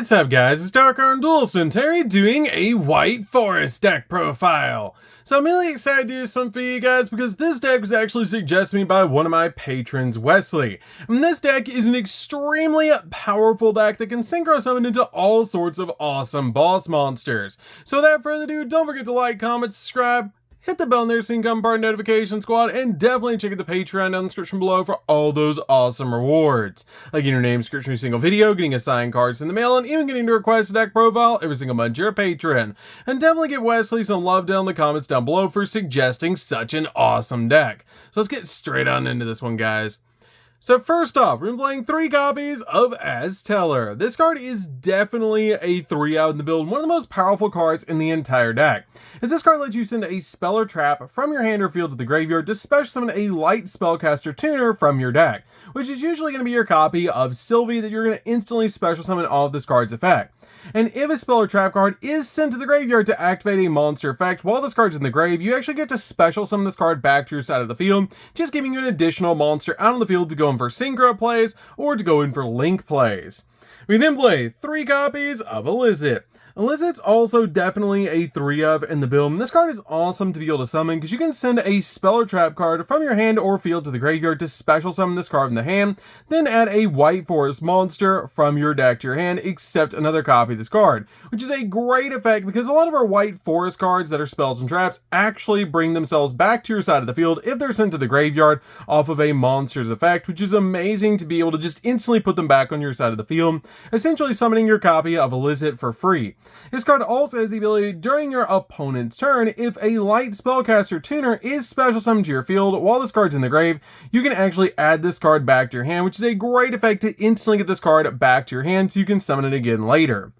What's up guys, it's DarkArmedDuelist and Terry doing a White Forest deck profile. So I'm really excited to do something for you guys because this deck was actually suggested to me by one of my patrons, Wesley. And this deck is an extremely powerful deck that can synchro summon into all sorts of awesome boss monsters. So without further ado, don't forget to like, comment, subscribe, hit the bell there so you can become part of Notification Squad, and definitely check out the Patreon down in the description below for all those awesome rewards. Like getting your name description every single video, getting assigned cards in the mail, and even getting to request a deck profile every single month you're a patron. And definitely give Wesley some love down in the comments down below for suggesting such an awesome deck. So let's get straight on into this one, guys. So first off, we're playing 3 copies of Azteller. This card is definitely a 3-out in the build, one of the most powerful cards in the entire deck. As this card lets you send a spell or trap from your hand or field to the graveyard to special summon a light spellcaster tuner from your deck, which is usually going to be your copy of Sylvie that you're going to instantly special summon all of this card's effect. And if a spell or trap card is sent to the graveyard to activate a monster effect while this card's in the grave, you actually get to special summon this card back to your side of the field, just giving you an additional monster out on the field to go in for synchro plays or to go in for link plays. We then play 3 copies of Elliott. Elliott's also definitely a 3-of in the build, and this card is awesome to be able to summon because you can send a spell or trap card from your hand or field to the graveyard to special summon this card in the hand, then add a White Forest monster from your deck to your hand, except another copy of this card, which is a great effect because a lot of our White Forest cards that are spells and traps actually bring themselves back to your side of the field if they're sent to the graveyard off of a monster's effect, which is amazing to be able to just instantly put them back on your side of the field, essentially summoning your copy of Elliott for free. This card also has the ability during your opponent's turn, if a light spellcaster tuner is special summoned to your field while this card's in the grave, you can actually add this card back to your hand, which is a great effect to instantly get this card back to your hand so you can summon it again later.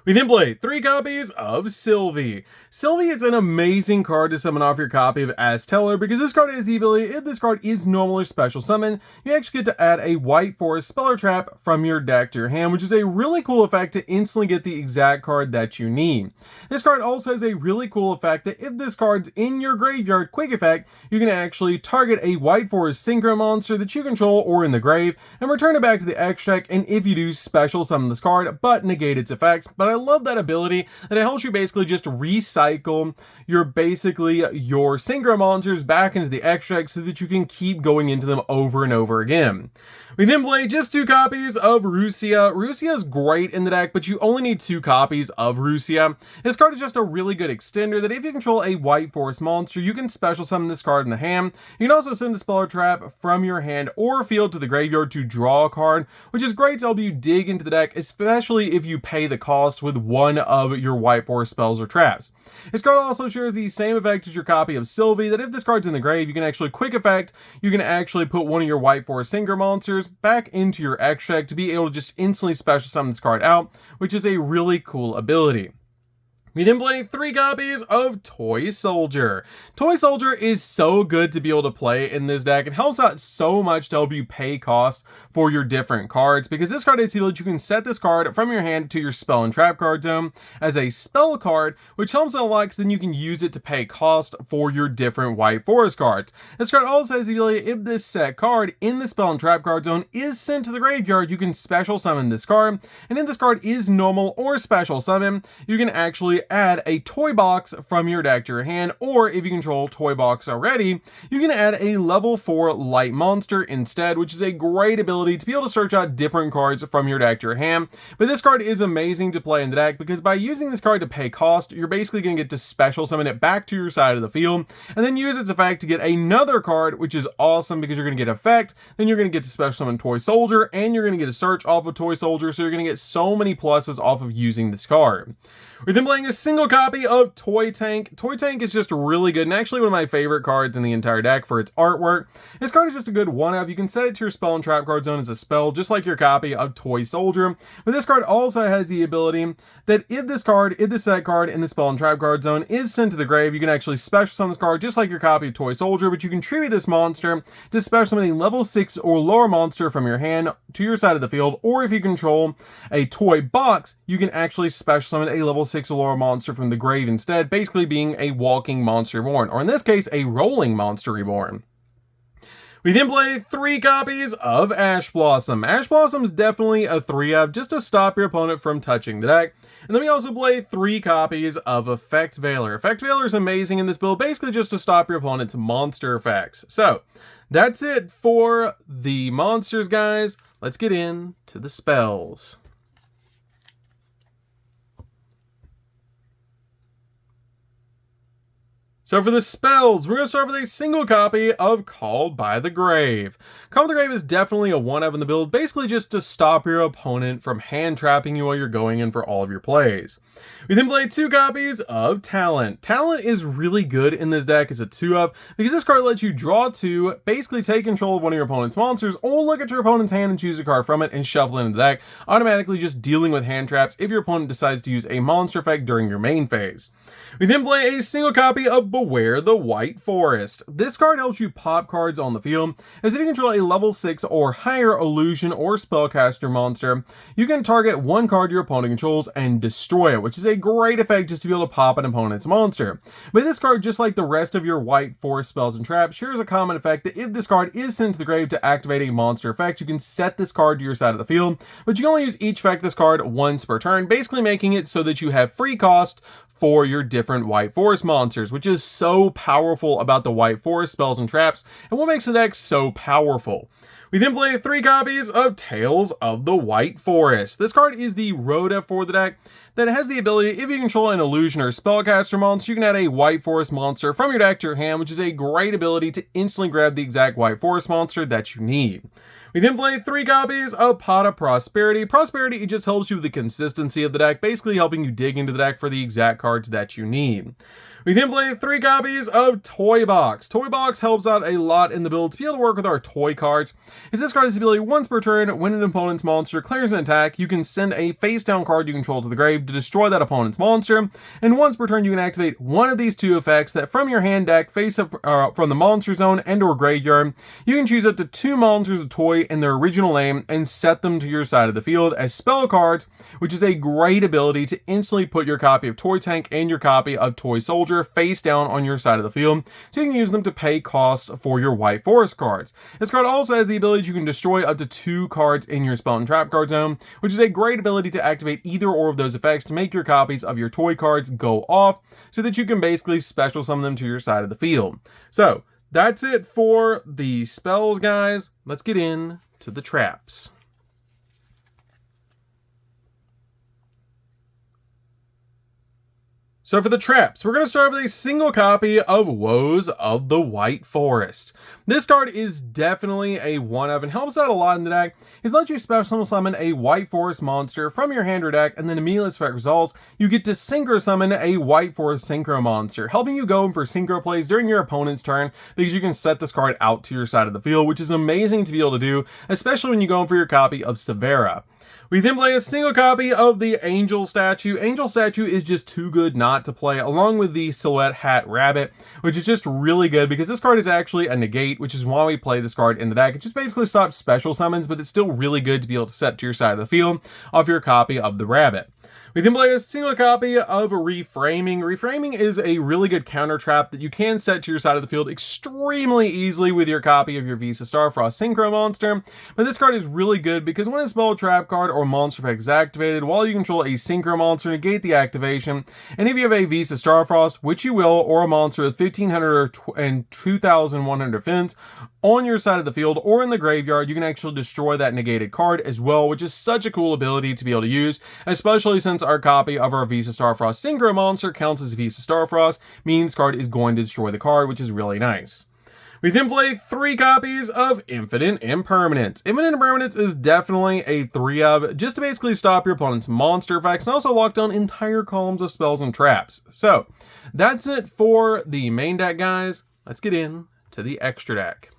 We then play 3 copies of Sylvie. Sylvie is an amazing card to summon off your copy of Azteller because this card has the ability, if this card is normally special summon, you actually get to add a White Forest spell or trap from your deck to your hand, which is a really cool effect to instantly get the exact card that you need. This card also has a really cool effect that if this card's in your graveyard quick effect, you can actually target a White Forest synchro monster that you control or in the grave and return it back to the X deck, and if you do, special summon this card but negate its effects. But I love that ability that it helps you basically just recycle your synchro monsters back into the X deck so that you can keep going into them over and over again. We then play just 2 copies of Rusia. Rusia is great in the deck, but you only need 2 copies of Rusia. This card is just a really good extender that if you control a White Forest monster, you can special summon this card in the hand. You can also send a spell or trap from your hand or field to the graveyard to draw a card, which is great to help you dig into the deck, especially if you pay the cost with one of your White Forest spells or traps. This card also shares the same effect as your copy of Sylvie, that if this card's in the grave, you can actually quick effect, you can actually put one of your White Forest synchro monsters back into your X deck to be able to just instantly special summon this card out, which is a really cool ability. We then play 3 copies of Toy Soldier. Toy Soldier is so good to be able to play in this deck. It helps out so much to help you pay cost for your different cards, because this card is the ability you can set this card from your hand to your spell and trap card zone as a spell card, which helps out a lot because then you can use it to pay cost for your different White Forest cards. This card also has the ability, if this set card in the spell and trap card zone is sent to the graveyard, you can special summon this card, and if this card is normal or special summon, you can actually add a toy box from your deck to your hand, or if you control toy box already, you can add a level 4 light monster instead, which is a great ability to be able to search out different cards from your deck to your hand. But this card is amazing to play in the deck because by using this card to pay cost, you're basically going to get to special summon it back to your side of the field and then use its effect to get another card, which is awesome because you're going to get effect, then you're going to get to special summon Toy Soldier, and you're going to get a search off of Toy Soldier, so you're going to get so many pluses off of using this card. We're then playing a single copy of Toy Tank. Toy Tank is just really good and actually one of my favorite cards in the entire deck for its artwork. This card is just a good 1-of. You can set it to your spell and trap card zone as a spell, just like your copy of Toy Soldier. But this card also has the ability that if the set card in the spell and trap card zone is sent to the grave, you can actually special summon this card just like your copy of Toy Soldier, but you can tribute this monster to special summon a level 6 or lower monster from your hand to your side of the field, or if you control a toy box, you can actually special summon a level 6 or lower monster from the grave instead, basically being a walking monster reborn, or in this case, a rolling monster reborn. We then play 3 copies of Ash Blossom. Ash Blossom is definitely a 3-of just to stop your opponent from touching the deck. And then we also play 3 copies of Effect Veiler. Effect Veiler is amazing in this build, basically just to stop your opponent's monster effects. So, that's it for the monsters, guys. Let's get into the spells. So for the spells, we're going to start with a single copy of Called by the Grave. Called by the Grave is definitely a 1-of in the build, basically just to stop your opponent from hand trapping you while you're going in for all of your plays. We then play 2 copies of Talent. Talent is really good in this deck as a 2-of because this card lets you draw 2, basically take control of one of your opponent's monsters, or look at your opponent's hand and choose a card from it and shuffle it into the deck, automatically just dealing with hand traps if your opponent decides to use a monster effect during your main phase. We then play a single copy of Beware the White Forest. This card helps you pop cards on the field, as if you control a level 6 or higher illusion or spellcaster monster, you can target 1 card your opponent controls and destroy it, which is a great effect just to be able to pop an opponent's monster. But this card, just like the rest of your White Forest spells and traps, shares a common effect that if this card is sent to the grave to activate a monster effect, you can set this card to your side of the field, but you can only use each effect of this card once per turn, basically making it so that you have free cost for your different White Forest monsters, which is so powerful about the White Forest spells and traps, and what makes the deck so powerful. We then play 3 copies of Tales of the White Forest. This card is the Rhoda for the deck that has the ability, if you control an illusion or spellcaster monster, you can add a White Forest monster from your deck to your hand, which is a great ability to instantly grab the exact White Forest monster that you need. We then play 3 copies of Pot of Prosperity. Prosperity, it just helps you with the consistency of the deck, basically helping you dig into the deck for the exact cards that you need. We then play 3 copies of Toy Box. Toy Box helps out a lot in the build to be able to work with our toy cards, as this card has the ability once per turn, when an opponent's monster clears an attack, you can send a face down card you control to the grave to destroy that opponent's monster, and once per turn you can activate one of these 2 effects that from your hand deck, face up from the monster zone and or graveyard, you can choose up to 2 monsters of toy in their original name and set them to your side of the field as spell cards, which is a great ability to instantly put your copy of Toy Tank and your copy of Toy Soldier face down on your side of the field, so you can use them to pay costs for your White Forest cards. This card also has the ability you can destroy up to 2 cards in your spell and trap card zone, which is a great ability to activate either or of those effects to make your copies of your toy cards go off, so that you can basically special summon them to your side of the field. So that's it for the spells, guys. Let's get in to the traps. So for the traps, we're going to start with a single copy of Woes of the White Forest. This card is definitely a 1-of and helps out a lot in the deck. It lets you special summon a White Forest monster from your hand or deck, and then immediately as effect results, you get to synchro summon a White Forest synchro monster, helping you go for synchro plays during your opponent's turn, because you can set this card out to your side of the field, which is amazing to be able to do, especially when you go for your copy of Severa. We then play a single copy of the Angel Statue. Angel Statue is just too good not to play, along with the Silhouette Hat Rabbit, which is just really good because this card is actually a negate, which is why we play this card in the deck. It just basically stops special summons, but it's still really good to be able to set to your side of the field off your copy of the Rabbit. We then play a single copy of Reframing. Reframing is a really good counter trap that you can set to your side of the field extremely easily with your copy of your Visa Starfrost Synchro monster. But this card is really good because when a spell, trap card, or monster effect is activated, while you control a Synchro monster, negate the activation. And if you have a Visa Starfrost, which you will, or a monster with 1500 and 2100 defense on your side of the field or in the graveyard, you can actually destroy that negated card as well, which is such a cool ability to be able to use, especially since our copy of our Visa Starfrost Synchro monster counts as Visa Starfrost, means card is going to destroy the card, which is really nice. We then play 3 copies of Infinite Impermanence. Infinite Impermanence is definitely a 3-of, just to basically stop your opponent's monster effects and also lock down entire columns of spells and traps. So that's it for the main deck, guys. Let's get in to the extra deck.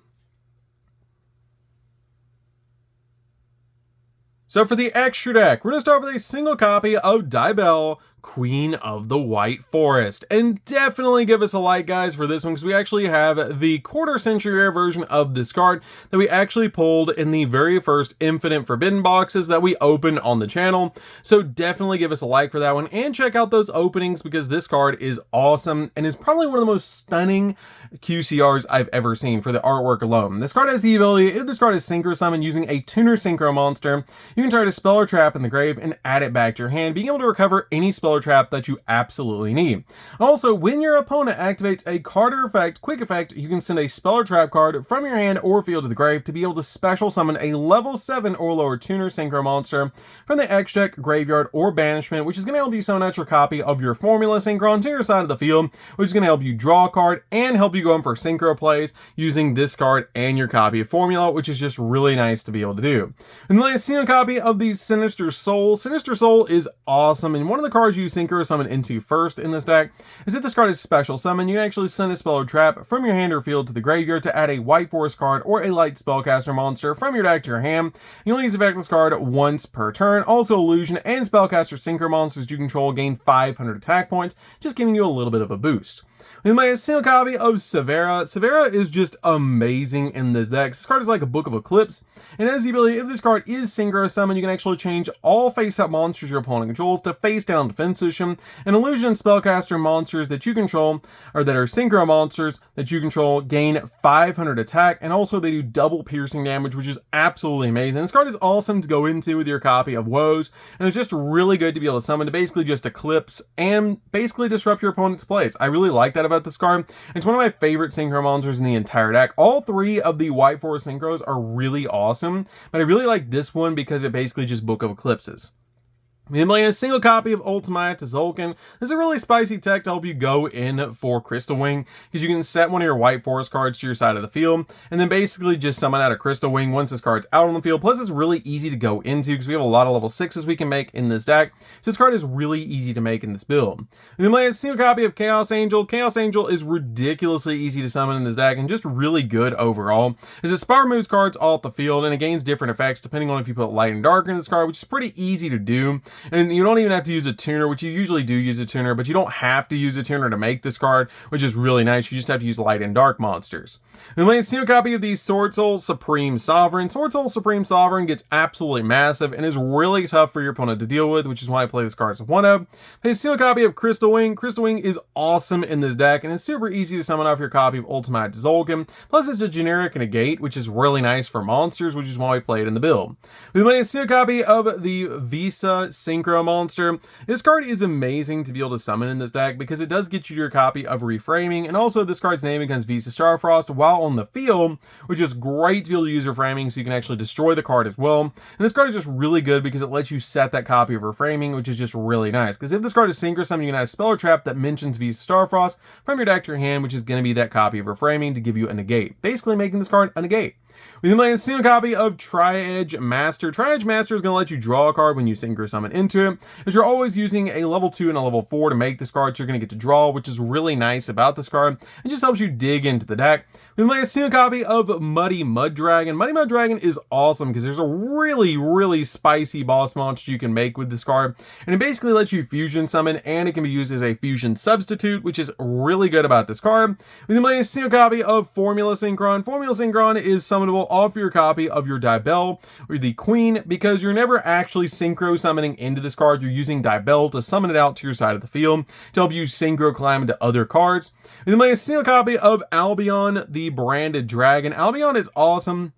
So for the extra deck, we're going to start with a single copy of Dibel, Queen of the White Forest. And definitely give us a like, guys, for this one, because we actually have the quarter century rare version of this card that we actually pulled in the very first Infinite Forbidden boxes that we opened on the channel. So definitely give us a like for that one and check out those openings, because this card is awesome and is probably one of the most stunning QCRs I've ever seen for the artwork alone. This card has the ability, if this card is Synchro Summon using a Tuner Synchro monster, you can try to spell or trap in the grave and add it back to your hand, being able to recover any spell or trap that you absolutely need. Also, when your opponent activates a card or effect, quick effect, you can send a spell or trap card from your hand or field to the grave to be able to special summon a level 7 or lower Tuner Synchro monster from the X deck, graveyard, or banishment, which is going to help you summon out your copy of your Formula Synchron to your side of the field, which is going to help you draw a card and help you go in for synchro plays using this card and your copy of Formula, which is just really nice to be able to do. And then a single copy of the Sinister Soul. Sinister Soul is awesome, and one of the cards you synchro summon into first in this deck is if this card is special summon, you can actually send a spell or trap from your hand or field to the graveyard to add a White Forest card or a light spellcaster monster from your deck to your hand. You only use the effectless card once per turn. Also, illusion and spellcaster synchro monsters you control gain 500 attack points, just giving you a little bit of a boost. We have a single copy of Severa. Severa is just amazing in this deck. This card is like a Book of Eclipse, and has the ability, if this card is Synchro Summon, you can actually change all face-up monsters your opponent controls to face-down defense position, and illusion spellcaster monsters that you control, or that are Synchro monsters that you control, gain 500 attack, and also they do double piercing damage, which is absolutely amazing. This card is awesome to go into with your copy of Woes, and it's just really good to be able to summon to basically just eclipse and basically disrupt your opponent's plays. I really like that about this card. It's one of my favorite synchro monsters in the entire deck. All three of the White Forest synchros are really awesome, but I really like this one because it basically just Book of Eclipses. We have a single copy of Ultimate to Zolkin. This is a really spicy tech to help you go in for Crystal Wing, because you can set one of your White Forest cards to your side of the field, and then basically just summon out a Crystal Wing once this card's out on the field. Plus, it's really easy to go into, because we have a lot of level 6s we can make in this deck, so this card is really easy to make in this build. We have a single copy of Chaos Angel. Chaos Angel is ridiculously easy to summon in this deck, and just really good overall, as it Spire moves cards off the field, and it gains different effects depending on if you put Light and Dark in this card, which is pretty easy to do. And you don't even have to use a tuner, which you usually do use a tuner, but you don't have to use a tuner to make this card, which is really nice. You just have to use light and dark monsters. And then a single copy of the Sword Soul Supreme Sovereign. Sword Soul Supreme Sovereign gets absolutely massive and is really tough for your opponent to deal with, which is why I play this card as a 1-up. A single copy of Crystal Wing. Crystal Wing is awesome in this deck, and it's super easy to summon off your copy of Ultimate Zolkin. Plus, it's a generic negate, which is really nice for monsters, which is why we play it in the build. We have a single copy of the Visa Synchro monster. This card is amazing to be able to summon in this deck because it does get you your copy of Reframing, and also this card's name becomes Visa Starfrost while on the field, which is great to be able to use Reframing so you can actually destroy the card as well. And this card is just really good because it lets you set that copy of Reframing, which is just really nice. Because if this card is Synchro Summon, you can add a spell or trap that mentions Visa Starfrost from your deck to your hand, which is going to be that copy of Reframing to give you a negate, basically making this card a negate. We then play a single copy of Tri-Edge Master. Tri-Edge Master is going to let you draw a card when you Synchro Summon into it, as you're always using a level 2 and a level 4 to make this card, so you're going to get to draw, which is really nice about this card. It just helps you dig into the deck. We then play a single copy of Muddy Mud Dragon. Muddy Mud Dragon is awesome because there's a really spicy boss monster you can make with this card, and it basically lets you fusion summon, and it can be used as a fusion substitute, which is really good about this card. We then play a single copy of Formula Synchron. Formula Synchron is summonable off your copy of your Dibel or the Queen, because you're never actually synchro summoning into this card. You're using Dibel to summon it out to your side of the field to help you synchro climb into other cards. And then play a single copy of Albion the Branded Dragon. Albion is awesome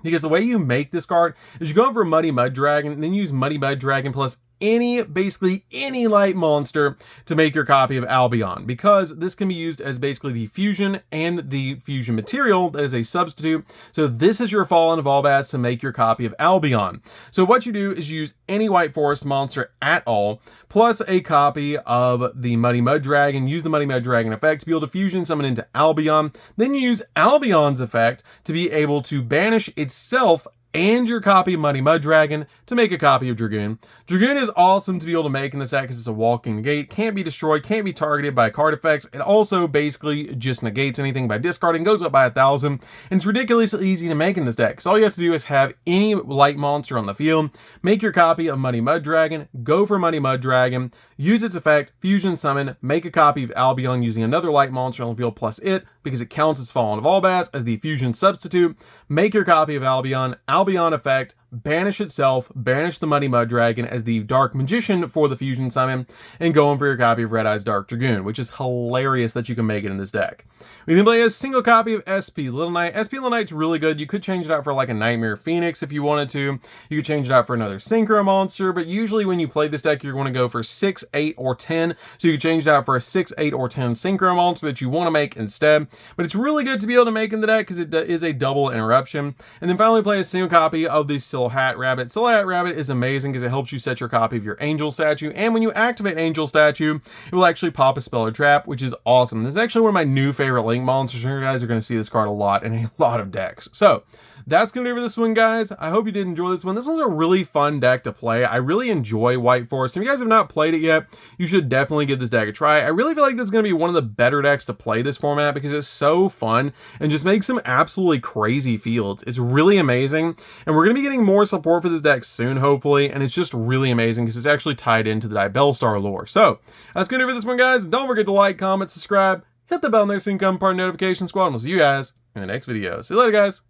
because the way you make this card is you go over Muddy Mud Dragon and then use Muddy Mud Dragon plus basically any light monster to make your copy of Albion, because this can be used as basically the fusion and the fusion material that is a substitute. So this is your Fallen of Albaz to make your copy of Albion. So what you do is you use any White Forest monster at all, plus a copy of the Muddy Mud Dragon, use the Muddy Mud Dragon effect to be able to fusion summon into Albion. Then you use Albion's effect to be able to banish itself and your copy of Mighty Muddragon to make a copy of Dragoon. Dragoon is awesome to be able to make in this deck because it's a walking negate, can't be destroyed, can't be targeted by card effects. It also basically just negates anything by discarding, goes up by 1,000, and it's ridiculously easy to make in this deck. Because all you have to do is have any light monster on the field, make your copy of Mighty Muddragon, go for Mighty Muddragon, use its effect, fusion summon, make a copy of Albion using another light monster on the field plus it, because it counts as Fallen of Albaz as the fusion substitute, make your copy of Albion, Albion effect, banish itself, banish the Mighty Muddragon as the Dark Magician for the fusion summon, and go in for your copy of Red Eye's Dark Dragoon, which is hilarious that you can make it in this deck. We then play a single copy of SP Little Knight. SP Little Knight's really good. You could change it out for like a Nightmare Phoenix if you wanted to. You could change it out for another Synchro monster, but usually when you play this deck, you're going to go for 6, 8, or 10. So you could change it out for a 6, 8, or 10 Synchro monster that you want to make instead. But it's really good to be able to make in the deck because it is a double interruption. And then finally play a single copy of the Silhat Rabbit. Silhat Rabbit is amazing because it helps you set your copy of your Angel statue. And when you activate Angel statue, it will actually pop a spell or trap, which is awesome. This is actually one of my new favorite Link monsters. You guys are going to see this card a lot in a lot of decks. So that's going to do for this one, guys. I hope you did enjoy this one. This one's a really fun deck to play. I really enjoy White Forest. If you guys have not played it yet, you should definitely give this deck a try. I really feel like this is going to be one of the better decks to play this format because it's so fun and just makes some absolutely crazy fields. It's really amazing. And we're going to be getting more support for this deck soon, hopefully. And it's just really amazing because it's actually tied into the Bellstar lore. So that's going to do for this one, guys. Don't forget to like, comment, subscribe, hit the bell next to become part of the notification squad, and we'll see you guys in the next video. See you later, guys.